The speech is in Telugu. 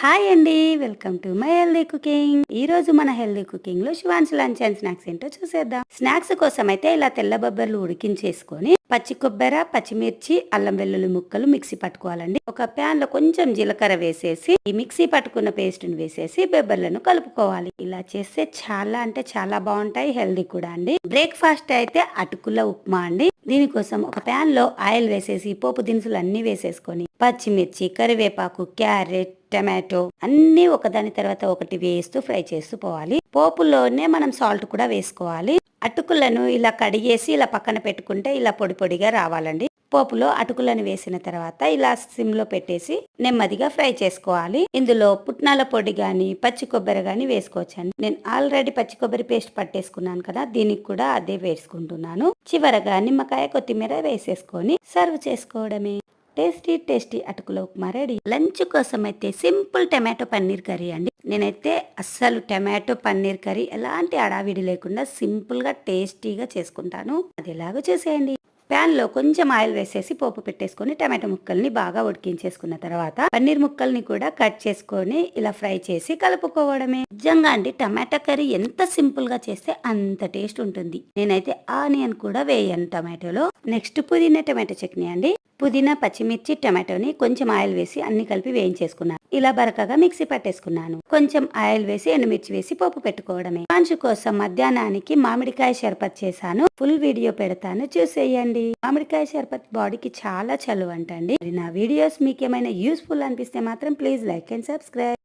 హాయ్ అండి, welcome to my healthy cooking. ఈ రోజు మన హెల్దీ కుకింగ్ లో శివాన్స్ లంచ్ అండ్ స్నాక్స్ ఏంటో చూసేద్దాం. స్నాక్స్ కోసం అయితే ఇలా తెల్ల బొబ్బర్లు ఉడికించేసుకొని పచ్చి కొబ్బరి, పచ్చిమిర్చి, అల్లం వెల్లుల్లి ముక్కలు మిక్సీ పట్టుకోవాలండి. ఒక ప్యాన్ లో కొంచెం జీలకర్ర వేసేసి ఈ మిక్సీ పట్టుకున్న పేస్ట్ ని వేసేసి బొబ్బర్లను కలుపుకోవాలి. ఇలా చేస్తే చాలా అంటే చాలా బాగుంటాయి, హెల్దీ కూడా అండి. బ్రేక్ఫాస్ట్ అయితే అటుకుల ఉప్మా అండి. దీనికోసం ఒక ప్యాన్ లో ఆయిల్ వేసేసి పోపు దినుసులు అన్ని వేసేసుకొని పచ్చిమిర్చి, కరివేపాకు, క్యారెట్, టమాటో అన్ని ఒకదాని తర్వాత ఒకటి వేస్తూ ఫ్రై చేస్తూ పోవాలి. పోపులోనే మనం సాల్ట్ కూడా వేసుకోవాలి. అటుకులను ఇలా కడిగేసి ఇలా పక్కన పెట్టుకుంటే ఇలా పొడి పొడిగా రావాలండి. పోపులో అటుకులను వేసిన తర్వాత ఇలా సిమ్ లో పెట్టేసి నెమ్మదిగా ఫ్రై చేసుకోవాలి. ఇందులో పుట్నాల పొడి గాని పచ్చి కొబ్బరి గాని వేసుకోవచ్చండి. నేను ఆల్రెడీ పచ్చి కొబ్బరి పేస్ట్ పట్టేసుకున్నాను కదా, దీనికి కూడా అదే వేసుకుంటున్నాను. చివరగా నిమ్మకాయ, కొత్తిమీర వేసేసుకొని సర్వ్ చేసుకోవడమే. టేస్టీ టేస్టీ అటుకుల ఉప్మా రెడీ. లంచ్ కోసం అయితే సింపుల్ టమాటో పన్నీర్ కర్రీ అండి. నేనైతే అస్సలు టమాటో పన్నీర్ కర్రీ ఎలాంటి అడావిడి లేకుండా సింపుల్ గా టేస్టీగా చేసుకుంటాను. అది ఎలాగో చేసేయండి. ప్యాన్ లో కొంచెం ఆయిల్ వేసేసి పోపు పెట్టేసుకొని టమాటో ముక్కల్ని బాగా ఉడికించేసుకున్న తర్వాత పన్నీర్ ముక్కల్ని కూడా కట్ చేసుకొని ఇలా ఫ్రై చేసి కలుపుకోవడమే. నిజంగా అండి, టమాటా కర్రీ ఎంత సింపుల్ గా చేస్తే అంత టేస్ట్ ఉంటుంది. నేనైతే ఆనియన్ కూడా వేయను టమాటోలో. నెక్స్ట్ పుదీనా టమాటో చట్నీ అండి. పుదీనా, పచ్చిమిర్చి, టమాటోని కొంచెం ఆయిల్ వేసి అన్ని కలిపి వేయించేసుకున్నాను. ఇలా బరకగా మిక్సీ పట్టేసుకున్నాను. కొంచెం ఆయిల్ వేసి ఎండుమిర్చి వేసి పోపు పెట్టుకోవడమే. లంచ్ కోసం మధ్యాహ్నానికి మామిడికాయ షర్బత్ చేశాను. ఫుల్ వీడియో పెడతాను, చూసేయండి. మామిడికాయ షర్బత్ బాడీకి చాలా చలువ అంటండి. నా వీడియోస్ మీకు ఏమైనా యూస్ఫుల్ అనిపిస్తే మాత్రం ప్లీజ్ లైక్ అండ్ సబ్స్క్రైబ్.